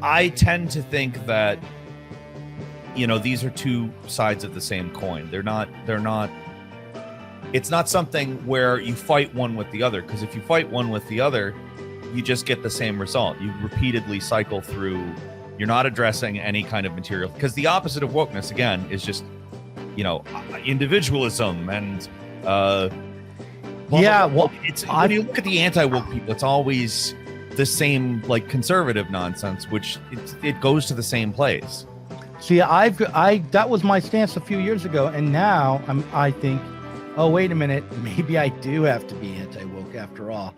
I tend to think that, you know, these are two sides of the same coin. They're not, it's not something where you fight one with the other, because if you fight one with the other, you just get the same result. You repeatedly cycle through, you're not addressing any kind of material, because the opposite of wokeness, again, is just, you know, individualism and, it's when you look at the anti-woke people, it's always the same, like, conservative nonsense, which it goes to the same place. See, that was my stance a few years ago, and now I think, oh, wait a minute, maybe I do have to be anti-woke after all.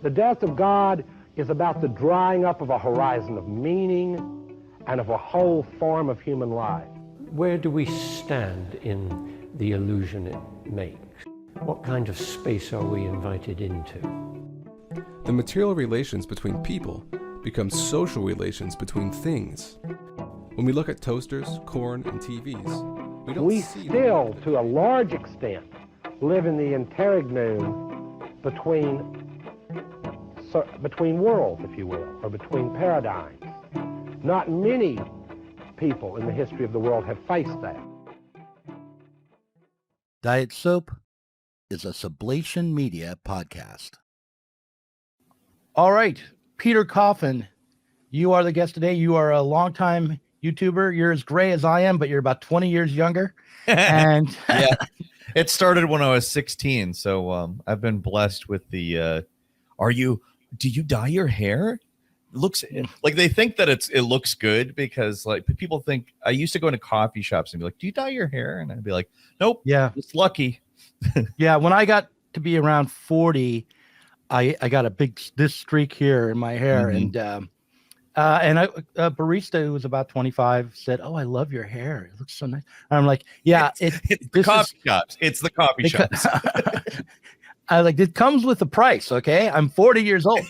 The death of God is about the drying up of a horizon of meaning and of a whole form of human life. Where do we stand in the illusion it makes? What kind of space are we invited into? The material relations between people become social relations between things. When we look at toasters, corn, and TVs, we still, to a large extent, live in the interregnum between worlds, if you will, or between paradigms. Not many people in the history of the world have faced that. Diet Soap is a Sublation Media podcast. All right, Peter Coffin, you are the guest today. You are a longtime YouTuber. You're as gray as I am, but you're about 20 years younger. And yeah, it started when I was 16. So I've been blessed with the, do you dye your hair? It looks like, they think that it looks good because, like, people think, I used to go into coffee shops and be like, do you dye your hair? And I'd be like, nope. Yeah. It's lucky. Yeah. When I got to be around 40, I got this streak here in my hair. Mm-hmm. And a barista who was about 25 said, "Oh, I love your hair. It looks so nice." And I'm like, "Yeah, it's the coffee shops. It's the coffee shops." I like, it comes with a price. Okay, I'm 40 years old.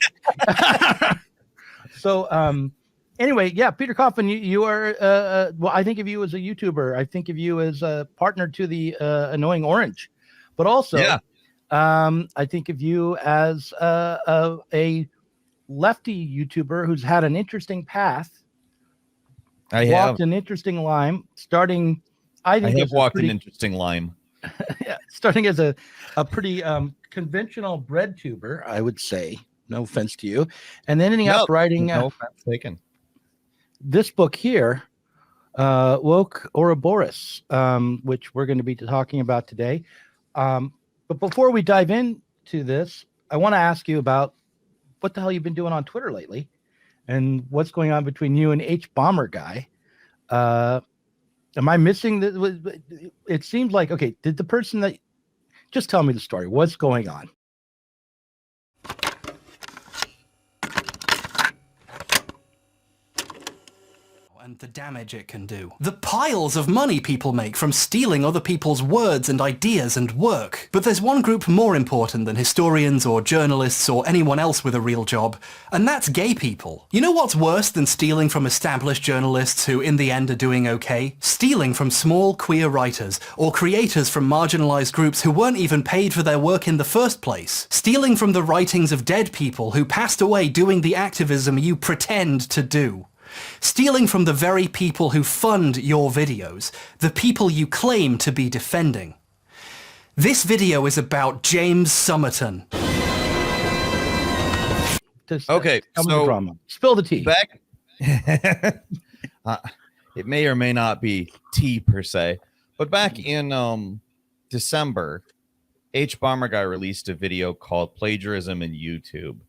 So, anyway, yeah, Peter Coffin, you are. Well, I think of you as a YouTuber. I think of you as a partner to the Annoying Orange, but also, yeah. I think of you as a lefty YouTuber who's had an interesting path. Walked an interesting line, starting. I have walked an interesting line. Yeah, starting as a pretty conventional breadtuber, I would say. No offense to you, and then ending up writing. No offense taken. This book here, Woke Ouroboros, which we're going to be talking about today. But before we dive into this, I want to ask you about what the hell you've been doing on Twitter lately, and what's going on between you and H Bomber guy. Am I missing that? It seems like, okay, did the person that, just tell me the story. What's going on? And the damage it can do. The piles of money people make from stealing other people's words and ideas and work. But there's one group more important than historians or journalists or anyone else with a real job, and that's gay people. You know what's worse than stealing from established journalists who in the end are doing okay? Stealing from small queer writers or creators from marginalized groups who weren't even paid for their work in the first place. Stealing from the writings of dead people who passed away doing the activism you pretend to do. Stealing from the very people who fund your videos, the people you claim to be defending. This video is about James Somerton. Okay, so spill the tea. Back, it may or may not be tea per se, but back in December, H Bomber Guy released a video called Plagiarism in YouTube.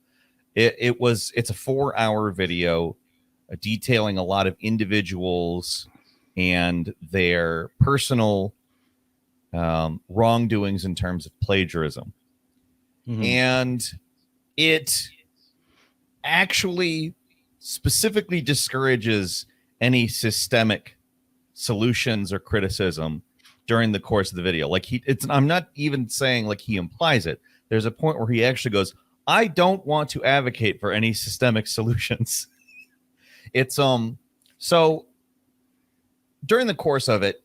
It's a 4-hour video detailing a lot of individuals and their personal wrongdoings in terms of plagiarism. Mm-hmm. And it actually specifically discourages any systemic solutions or criticism during the course of the video. Like I'm not even saying like he implies it. There's a point where he actually goes, "I don't want to advocate for any systemic solutions." It's so during the course of it,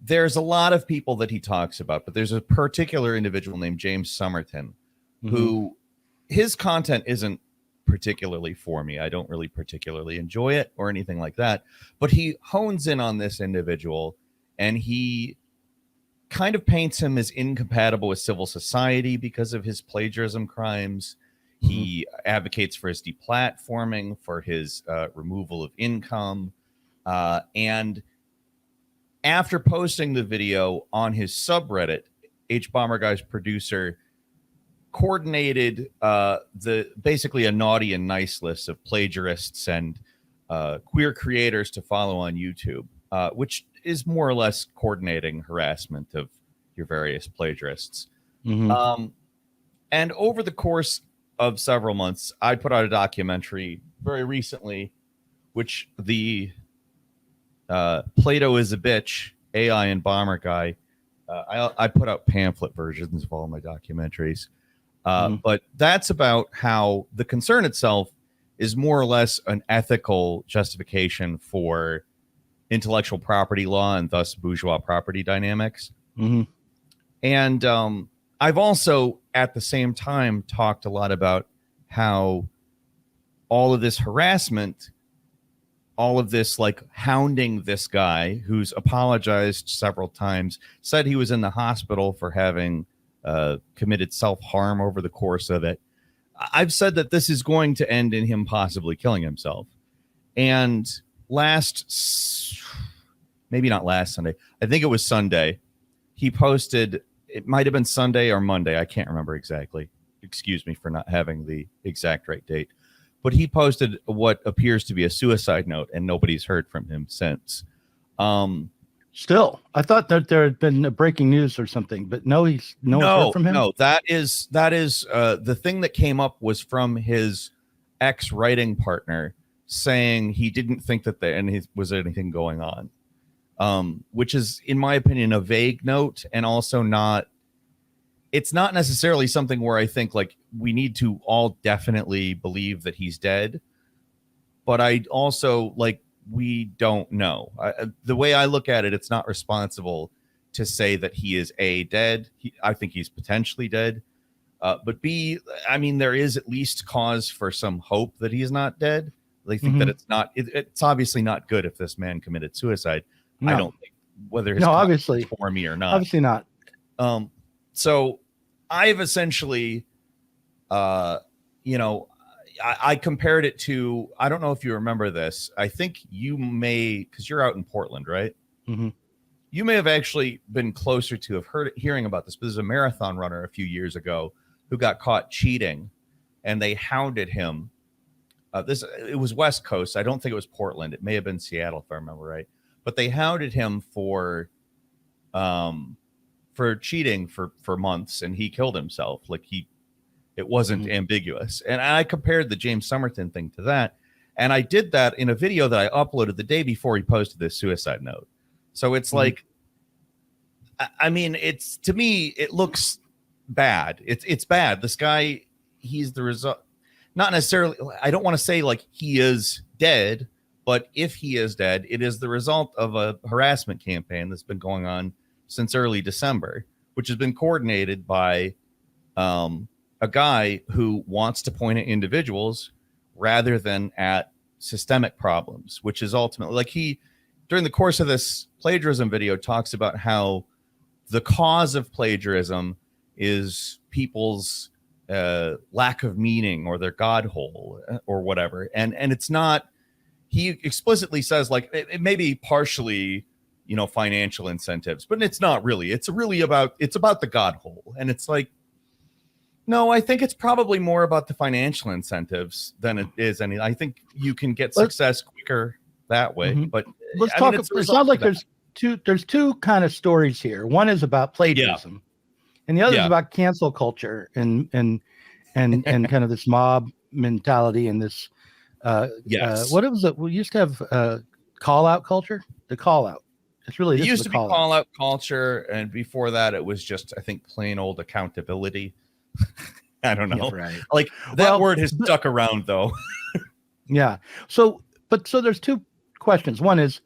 there's a lot of people that he talks about, but there's a particular individual named James Somerton, mm-hmm. who his content isn't particularly for me. I don't really particularly enjoy it or anything like that. But he hones in on this individual, and he kind of paints him as incompatible with civil society because of his plagiarism crimes. He advocates for his deplatforming, for his removal of income. And after posting the video on his subreddit, H Bomber Guy's producer coordinated basically a naughty and nice list of plagiarists and queer creators to follow on YouTube, which is more or less coordinating harassment of your various plagiarists. And over the course of several months, I put out a documentary very recently, which the Plato is a Bitch, AI and Bomber Guy. I put out pamphlet versions of all my documentaries. But that's about how the concern itself is more or less an ethical justification for intellectual property law and thus bourgeois property dynamics. And I've also, at the same time, talked a lot about how all of this harassment, all of this like hounding this guy who's apologized several times, said he was in the hospital for having committed self-harm over the course of it. I've said that this is going to end in him possibly killing himself. And maybe not last Sunday, I think it was Sunday, he posted, it might have been Sunday or Monday, I can't remember exactly. Excuse me for not having the exact right date. But he posted what appears to be a suicide note, and nobody's heard from him since. Still, I thought that there had been a breaking news or something, but no one's heard from him. No, that is the thing that came up was from his ex-writing partner saying he didn't think that there was anything going on, which is, in my opinion, a vague note, and also it's not necessarily something where I think like we need to all definitely believe that he's dead, but I also like, we don't know. The way I look at it, it's not responsible to say that he is A, dead. I think he's potentially dead. But B, I mean, there is at least cause for some hope that he's not dead. They think that it's not, it's obviously not good if this man committed suicide. No. I don't think whether his obviously for me or not. Obviously not. So I've essentially, I compared it to, I don't know if you remember this. I think you may, because you're out in Portland, right? You may have actually been closer to hearing about this, but there's a marathon runner a few years ago who got caught cheating, and they hounded him. It was West Coast. I don't think it was Portland. It may have been Seattle, if I remember right. But they hounded him for cheating for months, and he killed himself. Like it wasn't ambiguous. And I compared the James Somerton thing to that. And I did that in a video that I uploaded the day before he posted this suicide note. So it's like, I mean, to me, it looks bad. It's bad. This guy, he's the result, not necessarily, I don't want to say like he is dead, but if he is dead, it is the result of a harassment campaign that's been going on since early December, which has been coordinated by a guy who wants to point at individuals rather than at systemic problems, which is ultimately like during the course of this plagiarism video, talks about how the cause of plagiarism is people's lack of meaning or their God hole or whatever. And it's not, he explicitly says like it may be partially, financial incentives, but it's not really, it's about the God hole. And it's like, no, I think it's probably more about the financial incentives than it is any. I think you can get success quicker that way. But let's talk. It sounds like there's two kind of stories here. One is about plagiarism, and the other is about cancel culture and kind of this mob mentality and this. What was it? We used to have call out culture. The call out. It's really it used to be call out culture, and before that, it was just I think plain old accountability. I don't know. Yeah, right. Like that word has stuck around though. Yeah. So there's two questions. One is,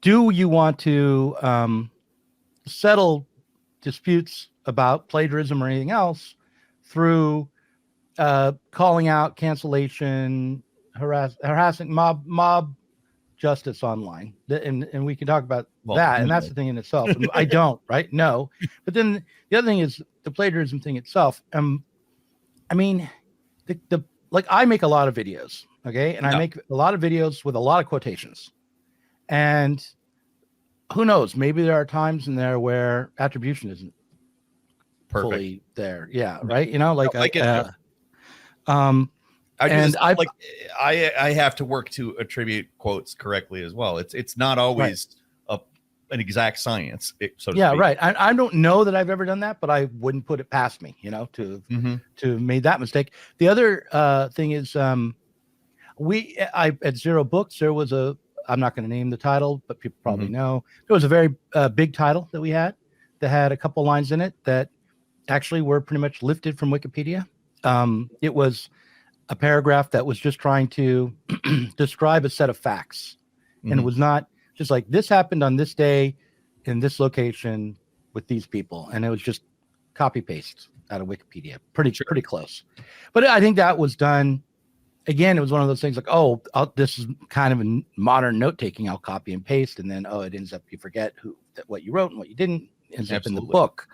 do you want to settle disputes about plagiarism or anything else through calling out cancellation, harassing mob justice online, and we can talk about that, and that's the thing in itself. And I don't, right? No, but then the other thing is the plagiarism thing itself. I mean, the like I make a lot of videos, okay, and I make a lot of videos with a lot of quotations, and who knows? Maybe there are times in there where attribution isn't fully there. Yeah, right. You know, like I get I have to work to attribute quotes correctly as well. It's not always an exact science. So to speak. Right. I don't know that I've ever done that, but I wouldn't put it past me, you know, to made that mistake. The other thing is, at Zero Books, there was I'm not going to name the title, but people probably know. There was a very big title that we had that had a couple lines in it that actually were pretty much lifted from Wikipedia. It was a paragraph that was just trying to describe a set of facts. And it was not just like, this happened on this day in this location with these people. And it was just copy paste out of Wikipedia. Pretty close. But I think that was done. Again, it was one of those things like, this is kind of a modern note taking. I'll copy and paste. And then, it ends up, you forget what you wrote and what you didn't. It ends up in the book.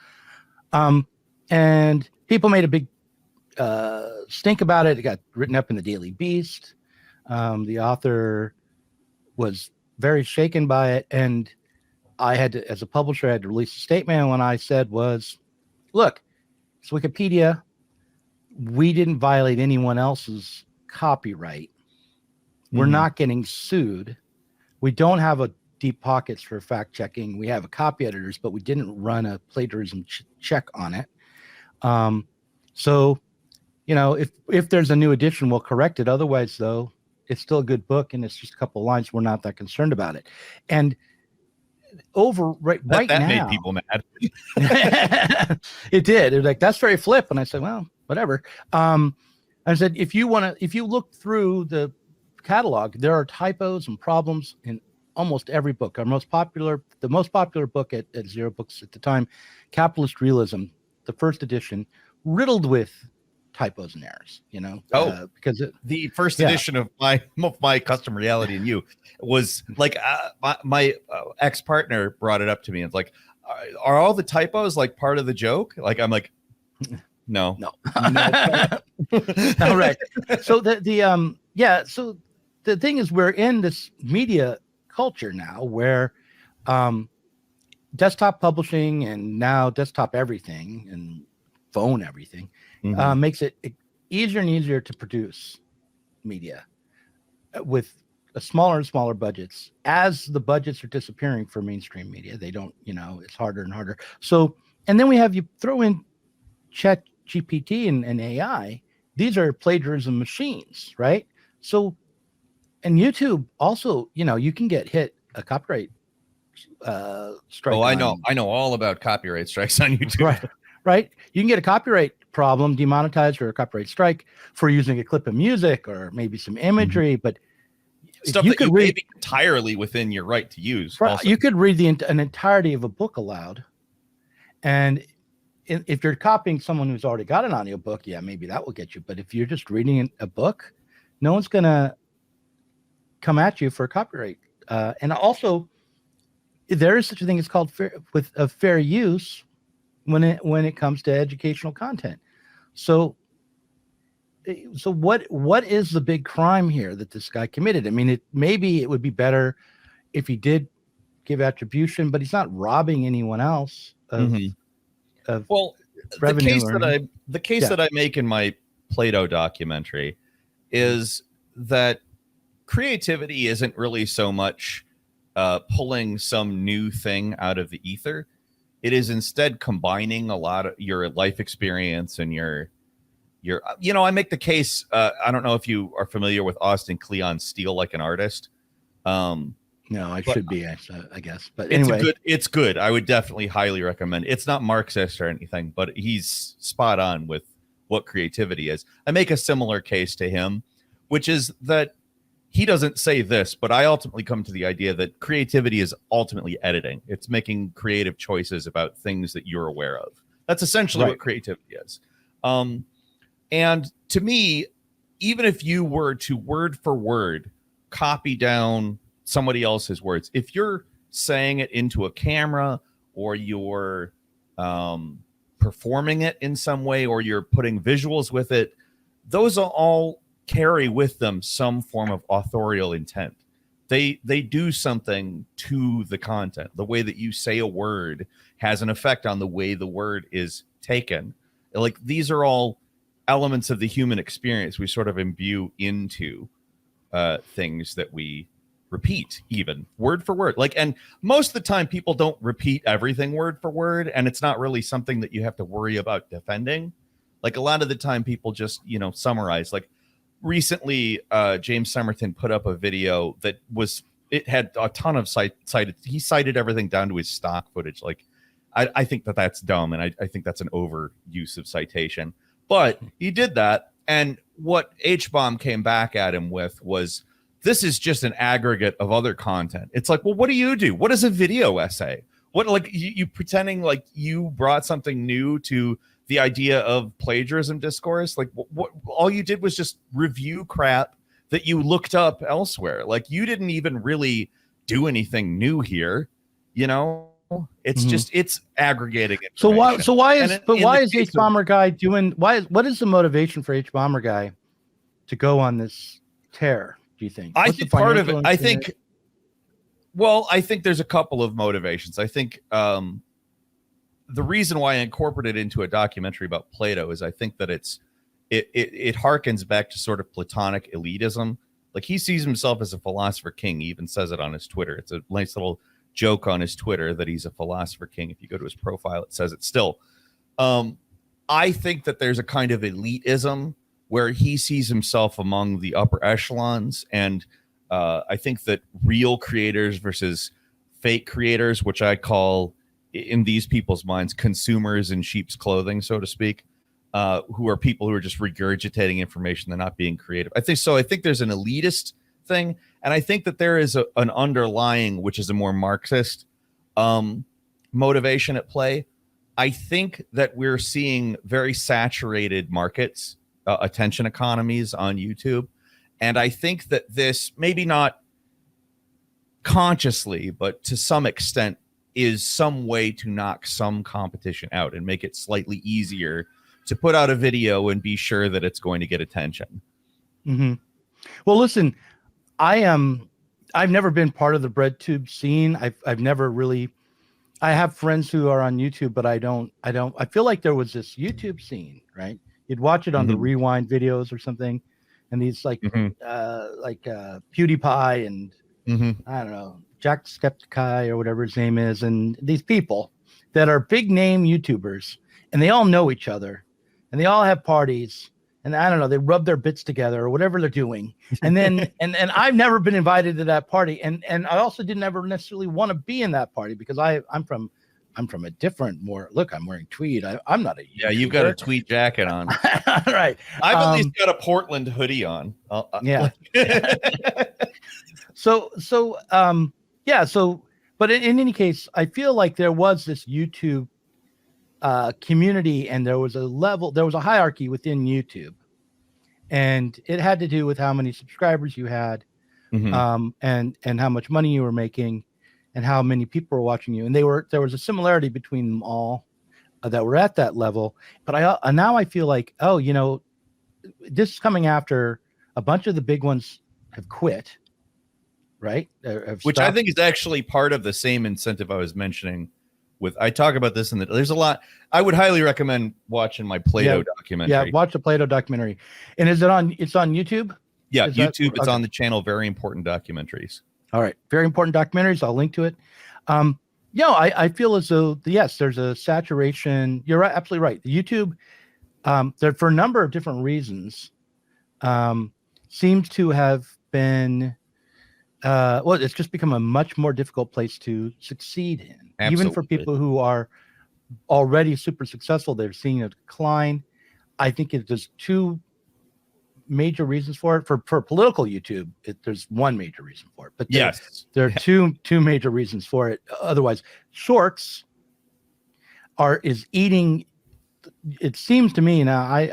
And people made a big stink about it. It got written up in the Daily Beast. The author was very shaken by it, and I had to, as a publisher, I had to release a statement. And what I said was, look, it's Wikipedia. We didn't violate anyone else's copyright. We're not getting sued. We don't have a deep pockets for fact checking. We have a copy editors, but we didn't run a plagiarism check on it. So, you know, if there's a new edition, we'll correct it. Otherwise, though, it's still a good book, and it's just a couple of lines. We're not that concerned about it. And right now, made people mad. It did. It was like, that's very flip. And I said, well, whatever. I said, if you look through the catalog, there are typos and problems in almost every book. The most popular book at Zero Books at the time, Capitalist Realism, the first edition, riddled with typos and errors, you know, because the first edition of my Custom Reality and You was like, my ex-partner brought it up to me and it's like, are all the typos like part of the joke? Like, I'm like, no. All right. So so the thing is, we're in this media culture now where desktop publishing and now desktop everything and phone everything makes it easier and easier to produce media with a smaller and smaller budgets. As the budgets are disappearing for mainstream media, they don't, you know, it's harder and harder. So, and then you throw in Chat GPT and AI. These are plagiarism machines, right? So, and YouTube also, you know, you can get hit a copyright strike. I know all about copyright strikes on YouTube. Right. You can get a copyright problem, demonetized, or a copyright strike for using a clip of music or maybe some imagery, but stuff you could read entirely within your right to use. Right. You could read an entirety of a book aloud, and if you're copying someone who's already got an audiobook, maybe that will get you. But if you're just reading a book, no one's gonna come at you for copyright. And also, there is such a thing as called fair use when it comes to educational content. So what is the big crime here that this guy committed? I mean, maybe it would be better if he did give attribution, but he's not robbing anyone else of revenue. The case that I make in my Plato documentary is that creativity isn't really so much pulling some new thing out of the ether. It is instead combining a lot of your life experience and your I make the case. I don't know if you are familiar with Austin Kleon Steele like an artist. No, I should be, I guess. But anyway, it's good. I would definitely highly recommend it. It's not Marxist or anything, but he's spot on with what creativity is. I make a similar case to him, which is that he doesn't say this, but I ultimately come to the idea that creativity is ultimately editing. It's making creative choices about things that you're aware of. That's essentially what creativity is. And to me, even if you were to word for word copy down somebody else's words, if you're saying it into a camera or you're performing it in some way or you're putting visuals with it, those all carry with them some form of authorial intent. They do something to the content. The way that you say a word has an effect on the way the word is taken. Like, these are all elements of the human experience we sort of imbue into things that we repeat, even word for word. Like, and most of the time people don't repeat everything word for word, and it's not really something that you have to worry about defending. Like, a lot of the time people just, summarize. Like, recently James Somerton put up a video that it had a ton of cited. He cited everything down to his stock footage. Like, I think that's dumb, and I think that's an overuse of citation. But he did that, and what H-Bomb came back at him with was, this is just an aggregate of other content. It's like, well, what do you do? What is a video essay? What, like, you pretending like you brought something new to the idea of plagiarism discourse? Like, what all you did was just review crap that you looked up elsewhere. Like, you didn't even really do anything new here. It's just, it's aggregating information. So why is H-Bomber Guy doing, what is the motivation for H-Bomber Guy to go on this tear, do you think? I think part of it, I think there's a couple of motivations. I think the reason why I incorporated it into a documentary about Plato is I think that it harkens back to sort of Platonic elitism. Like, he sees himself as a philosopher king. He even says it on his Twitter. It's a nice little joke on his Twitter that he's a philosopher king. If you go to his profile, it says it still. I think that there's a kind of elitism where he sees himself among the upper echelons. And I think that real creators versus fake creators, which I call, in these people's minds, consumers in sheep's clothing, so to speak, who are people who are just regurgitating information. They're not being creative. I think there's an elitist thing. And I think that there is an underlying, which is a more Marxist motivation at play. I think that we're seeing very saturated markets, attention economies on YouTube. And I think that this, maybe not consciously, but to some extent, is some way to knock some competition out and make it slightly easier to put out a video and be sure that it's going to get attention. Mm-hmm. Well, listen, I've never been part of the Breadtube scene. I've never really, I have friends who are on YouTube, but I feel like there was this YouTube scene, right? You'd watch it on the rewind videos or something. And these PewDiePie and I don't know, Jacksepticeye or whatever his name is. And these people that are big name YouTubers, and they all know each other and they all have parties. And I don't know, they rub their bits together or whatever they're doing. And then, and I've never been invited to that party. And I also didn't ever necessarily want to be in that party because I'm from a different, look, I'm wearing tweed. I'm not a YouTuber. Yeah, you've got a tweed jacket on. Right. I've at least got a Portland hoodie on. Yeah. But in any case, I feel like there was this YouTube community, and there was a hierarchy within YouTube, and it had to do with how many subscribers you had, and how much money you were making, and how many people were watching you. And there was a similarity between them all that were at that level. But now I feel like, this is coming after a bunch of the big ones have quit, right? Which I think is actually part of the same incentive I was mentioning. I talk about this there's a lot. I would highly recommend watching my Plato documentary. Yeah, watch the Plato documentary. And it's on YouTube? Yeah, YouTube. It's on the channel. Very Important Documentaries. All right. Very Important Documentaries. I'll link to it. I feel as though, yes, there's a saturation. You're right, absolutely right. The YouTube, for a number of different reasons, seems to have been, it's just become a much more difficult place to succeed in. Absolutely. Even for people who are already super successful, they're seeing a decline. I think there's two major reasons for it. For political YouTube, there's one major reason for it. But there are two major reasons for it. Otherwise, shorts is eating. It seems to me now,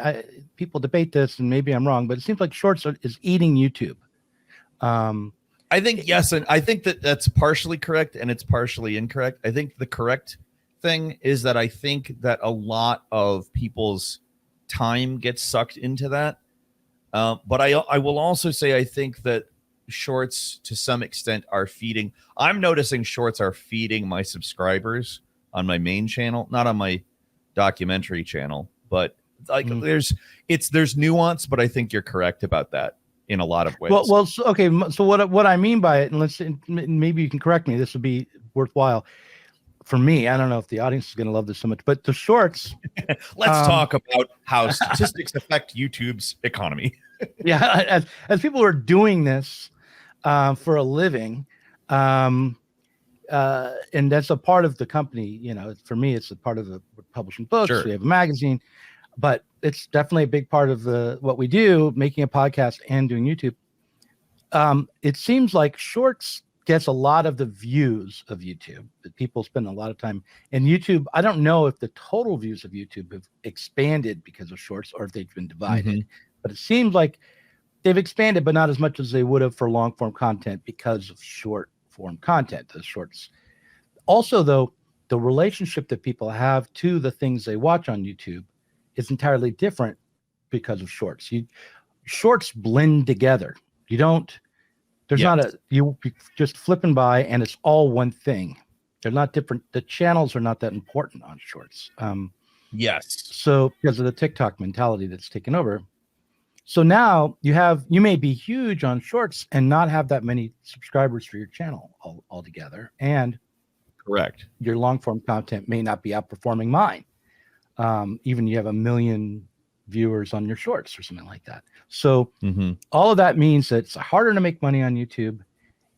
people debate this, and maybe I'm wrong, but it seems like Shorts is eating YouTube. I think yes, and I think that's partially correct, and it's partially incorrect. I think the correct thing is that I think that a lot of people's time gets sucked into that. But I will also say I think that Shorts to some extent are feeding. I'm noticing Shorts are feeding my subscribers on my main channel, not on my documentary channel, but like there's nuance, but I think you're correct about that in a lot of ways. Well, so, okay. So what I mean by it, and maybe you can correct me. This would be worthwhile for me. I don't know if the audience is going to love this so much, but the Shorts. Let's talk about how statistics affect YouTube's economy. Yeah, as people are doing this for a living, and that's a part of the company. You know, for me, it's a part of the publishing books. Sure. We have a magazine, but it's definitely a big part of what we do, making a podcast and doing YouTube. It seems like Shorts gets a lot of the views of YouTube. That people spend a lot of time in YouTube. I don't know if the total views of YouTube have expanded because of Shorts or if they've been divided, but it seems like they've expanded, but not as much as they would have for long form content because of short form content. The Shorts. Also, though, the relationship that people have to the things they watch on YouTube is entirely different because of Shorts. Shorts blend together. You don't. There's not you just flipping by and it's all one thing. They're not different. The channels are not that important on Shorts. Yes. So because of the TikTok mentality that's taken over. So now you may be huge on Shorts and not have that many subscribers for your channel altogether. And correct. Your long form content may not be outperforming mine. Even you have 1 million viewers on your Shorts or something like that. So all of that means that it's harder to make money on YouTube,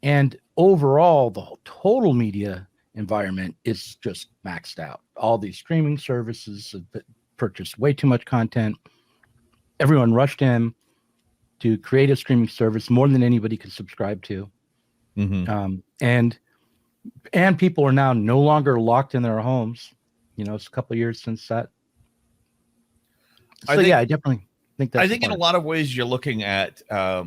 and overall the whole total media environment is just maxed out. All these streaming services have purchased way too much content. Everyone rushed in to create a streaming service more than anybody could subscribe to. And people are now no longer locked in their homes. You know, it's a couple of years since that. So I definitely think that's. I think in a lot of ways you're looking at a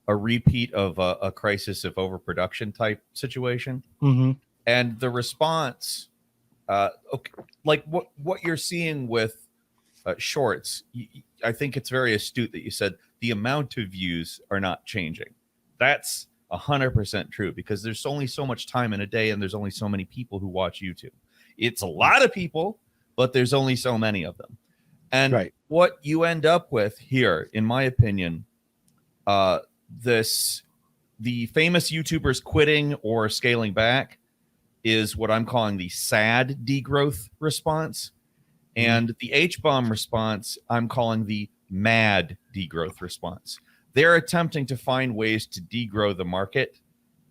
repeat of a crisis of overproduction type situation, and the response, like what you're seeing with Shorts. I think it's very astute that you said the amount of views are not changing. That's 100% true, because there's only so much time in a day, and there's only so many people who watch YouTube. It's a lot of people, but there's only so many of them. And what you end up with here, in my opinion, the famous YouTubers quitting or scaling back is what I'm calling the sad degrowth response. And the H-bomb response, I'm calling the mad degrowth response. They're attempting to find ways to degrow the market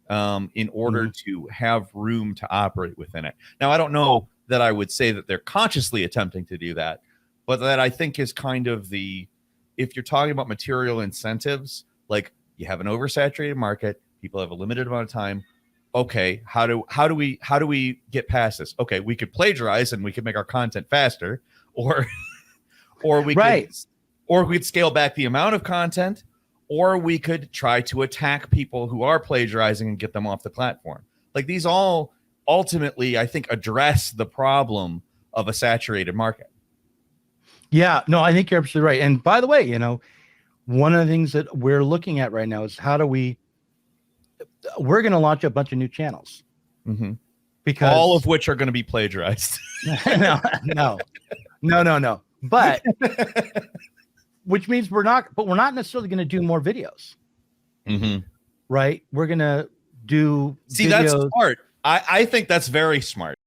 in order to have room to operate within it. Now, I don't know that I would say that they're consciously attempting to do that, but that I think is kind of if you're talking about material incentives, like you have an oversaturated market, people have a limited amount of time. Okay, how do we get past this? Okay, we could plagiarize and we could make our content faster, or we could scale back the amount of content, or we could try to attack people who are plagiarizing and get them off the platform. Like, these all ultimately, I think, address the problem of a saturated market. Yeah, no, I think you're absolutely right. And by the way, you know, one of the things that we're looking at right now is we're going to launch a bunch of new channels, because all of which are going to be plagiarized. No. But which means we're not necessarily going to do more videos. Right? We're going to do videos. That's smart. I think that's very smart.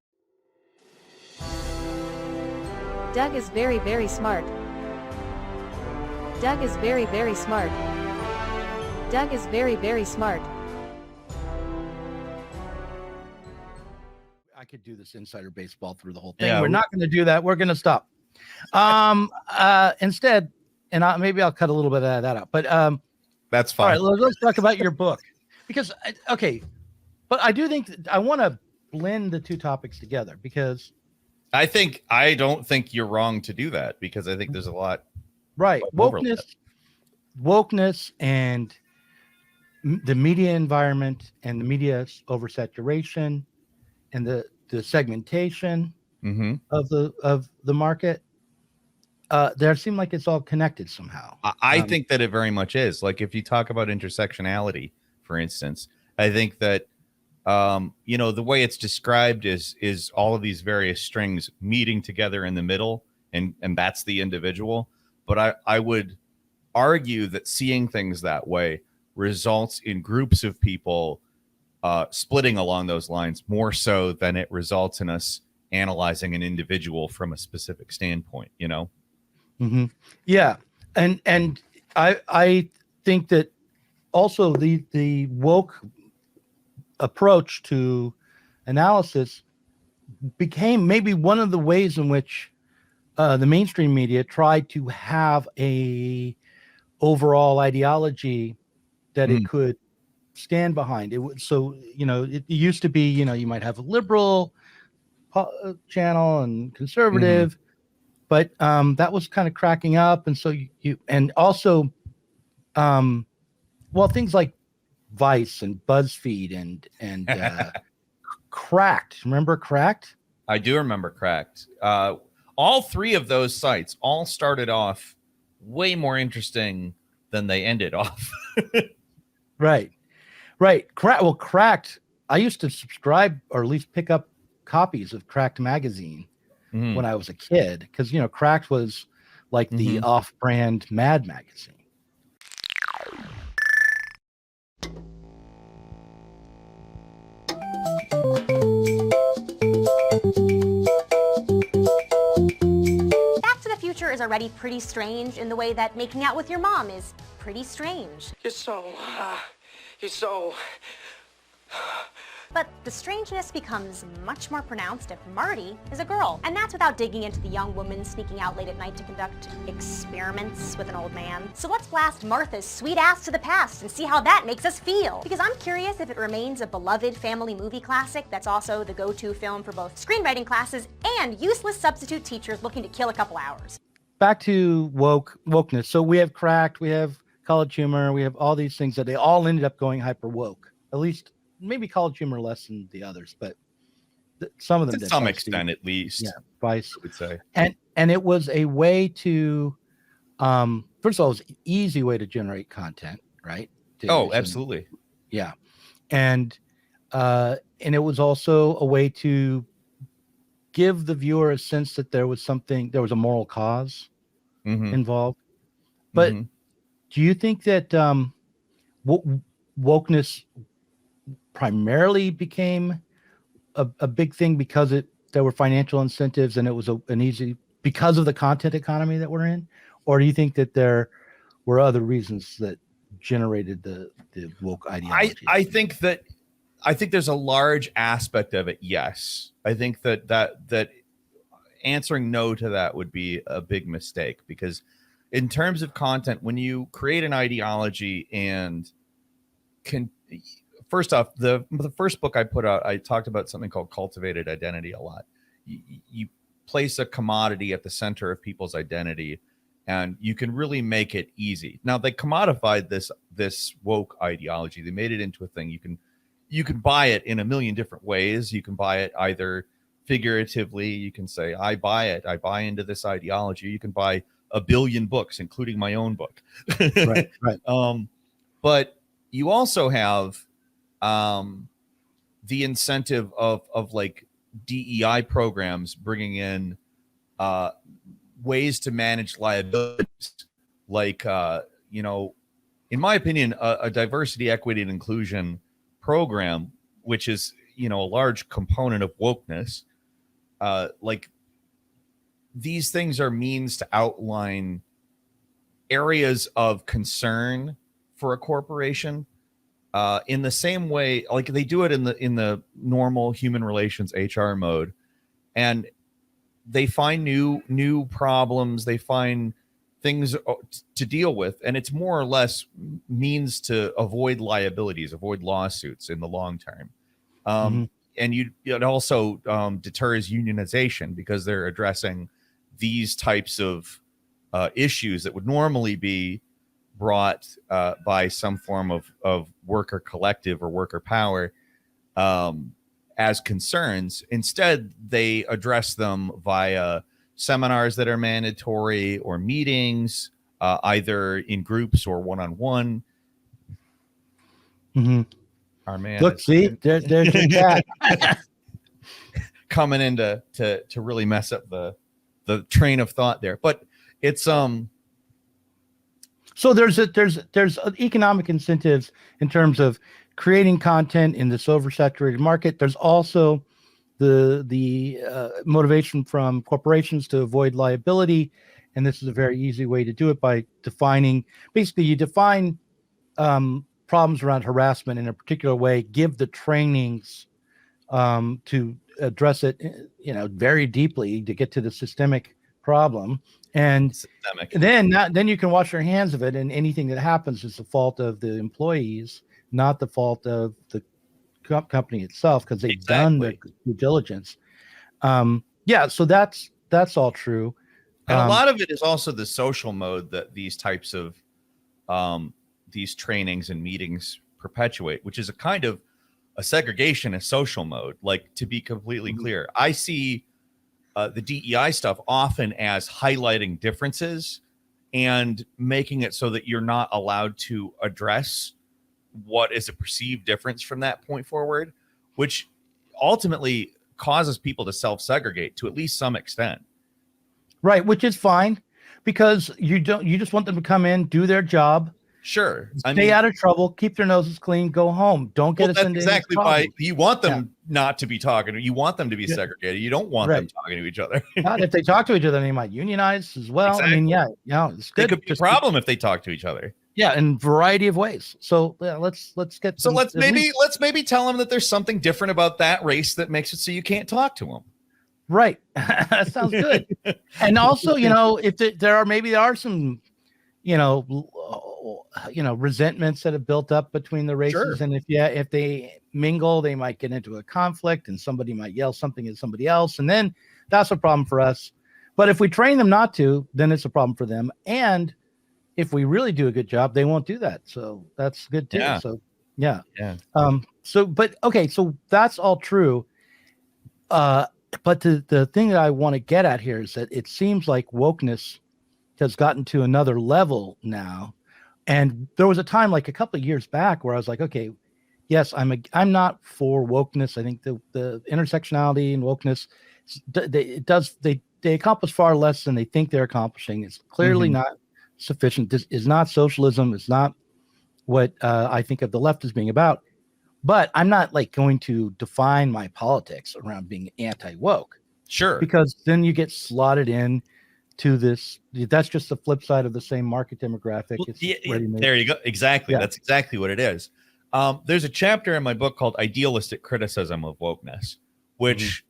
Doug is very, very smart. Doug is very, very smart. Doug is very, very smart. I could do this insider baseball through the whole thing. Yeah, we're not going to do that. We're going to stop. Instead, and maybe I'll cut a little bit of that out. But that's fine. All right, let's talk about your book, because but I do think I want to blend the two topics together, because I don't think you're wrong to do that, because I think there's a lot Right. overlap. Wokeness and the media environment and the media's oversaturation and the segmentation of the market. There seem like it's all connected somehow. I think that it very much is. Like if you talk about intersectionality, for instance, I think that the way it's described is all of these various strings meeting together in the middle, and that's the individual. But I would argue that seeing things that way results in groups of people splitting along those lines more so than it results in us analyzing an individual from a specific standpoint, Yeah. And I think that also the woke approach to analysis became maybe one of the ways in which the mainstream media tried to have a overall ideology that it could stand behind. It used to be, you might have a liberal channel and conservative, but that was kind of cracking up. And so and also, things like Vice and BuzzFeed and Cracked. Remember Cracked? I do remember Cracked. All three of those sites all started off way more interesting than they ended off. Right. Cracked. I used to subscribe or at least pick up copies of Cracked magazine when I was a kid, because Cracked was like the off-brand Mad magazine. Back to the Future is already pretty strange in the way that making out with your mom is pretty strange. You're so. But the strangeness becomes much more pronounced if Marty is a girl. And that's without digging into the young woman sneaking out late at night to conduct experiments with an old man. So let's blast Martha's sweet ass to the past and see how that makes us feel. Because I'm curious if it remains a beloved family movie classic that's also the go-to film for both screenwriting classes and useless substitute teachers looking to kill a couple hours. Back to wokeness. So we have Cracked, we have College Humor, we have all these things that they all ended up going hyper woke. At least maybe College Humor less than the others, but some of them to did. some extent, at least. Yeah, Vice, I would say. And it was a way to, first of all, it was an easy way to generate content, right? Absolutely. Yeah, and it was also a way to give the viewer a sense that there was a moral cause involved. But do you think that wokeness primarily became a big thing because there were financial incentives and it was an easy, because of the content economy that we're in? Or do you think that there were other reasons that generated the woke ideology? I think there's a large aspect of it. Yes. I think that answering no to that would be a big mistake, because in terms of content, when you create an ideology and first off, the first book I put out, I talked about something called cultivated identity a lot. You place a commodity at the center of people's identity, and you can really make it easy. Now, they commodified this woke ideology. They made it into a thing. You can buy it in a million different ways. You can buy it either figuratively. You can say, I buy it. I buy into this ideology. You can buy 1 billion books, including my own book. Right. But you also have the incentive of like DEI programs bringing in ways to manage liabilities, like in my opinion, a diversity, equity, and inclusion program, which is a large component of wokeness. Like these things are means to outline areas of concern for a corporation. In the same way, like they do it in the normal human relations HR mode, and they find new problems, they find things to deal with, and it's more or less means to avoid liabilities, avoid lawsuits in the long term. And it also deters unionization, because they're addressing these types of issues that would normally be brought by some form of worker collective or worker power as concerns. Instead, they address them via seminars that are mandatory or meetings, either in groups or one-on-one. Mm-hmm. Our man, Look, see, there's your cat. coming in to really mess up the train of thought there. But it's so there's economic incentives in terms of creating content in this oversaturated market. There's also the motivation from corporations to avoid liability, and this is a very easy way to do it by defining. Basically, you define problems around harassment in a particular way, give the trainings to address it, very deeply to get to the systemic problem, and then you can wash your hands of it, and anything that happens is the fault of the employees, not the fault of the company itself, because they've done their due diligence. So that's all true, and a lot of it is also the social mode that these types of these trainings and meetings perpetuate, which is a kind of a segregationist social mode. Like, to be completely clear, I see the DEI stuff often as highlighting differences and making it so that you're not allowed to address what is a perceived difference from that point forward, which ultimately causes people to self-segregate to at least some extent. Right, which is fine, because you just want them to come in, do their job. Sure. Stay out of trouble, keep their noses clean, go home. Don't get us into exactly why you want them not to be talking. You want them to be segregated. You don't want them talking to each other. Not if they talk to each other, they might unionize as well. Exactly. I mean, it's good. It could be a problem if they talk to each other. Yeah, in a variety of ways. So let's get. So let's maybe tell them that there's something different about that race that makes it so you can't talk to them. Right. That sounds good. And also, if there are some, resentments that have built up between the races, and if they mingle, they might get into a conflict, and somebody might yell something at somebody else, and then that's a problem for us. But if we train them not to, then it's a problem for them. And if we really do a good job, they won't do that. So that's good too. Yeah. So so that's all true. But the thing that I want to get at here is that it seems like wokeness has gotten to another level now. And there was a time, like a couple of years back, where I was like, okay, yes, I'm not for wokeness. I think the intersectionality and wokeness, they accomplish far less than they think they're accomplishing. It's clearly not sufficient. This is not socialism. It's not what I think of the left as being about. But I'm not going to define my politics around being anti-woke. Sure. Because then you get slotted in to this. That's just the flip side of the same market demographic. There you go. Exactly. Yeah. That's exactly what it is. There's a chapter in my book called Idealistic Criticism of Wokeness, which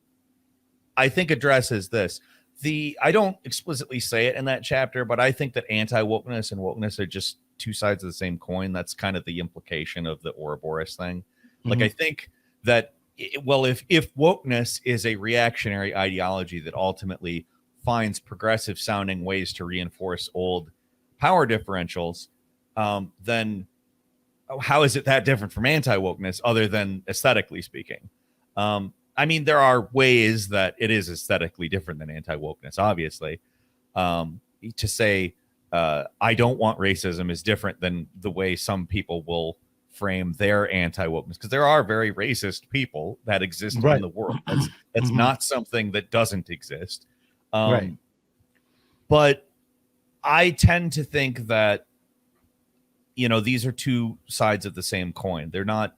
I think addresses this. I don't explicitly say it in that chapter, but I think that anti-wokeness and wokeness are just two sides of the same coin. That's kind of the implication of the Ouroboros thing. Like, I think that, if wokeness is a reactionary ideology that ultimately finds progressive sounding ways to reinforce old power differentials, then how is it that different from anti-wokeness other than aesthetically speaking? I mean, there are ways that it is aesthetically different than anti-wokeness, obviously. To say I don't want racism is different than the way some people will frame their anti-wokeness, because there are very racist people that exist in the world. That's not something that doesn't exist. But I tend to think that, these are two sides of the same coin. They're not,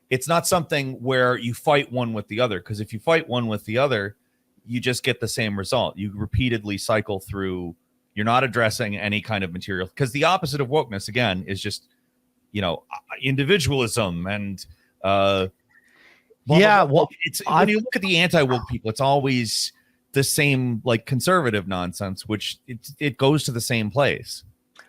it's not something where you fight one with the other, because if you fight one with the other, you just get the same result. You repeatedly cycle through, you're not addressing any kind of material, because the opposite of wokeness, again, is just, individualism and when you look at the anti-woke people, it's always the same conservative nonsense, which it goes to the same place.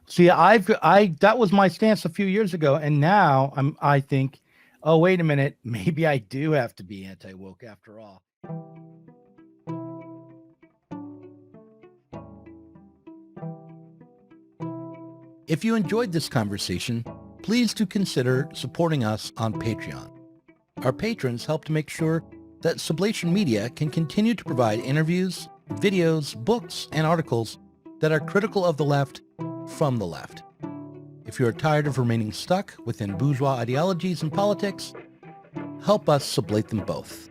See, that was my stance a few years ago, and now I think, oh, wait a minute, maybe I do have to be anti-woke after all. If you enjoyed this conversation, please do consider supporting us on Patreon. Our patrons help to make sure that Sublation Media can continue to provide interviews, videos, books, and articles that are critical of the left from the left. If you are tired of remaining stuck within bourgeois ideologies and politics, help us sublate them both.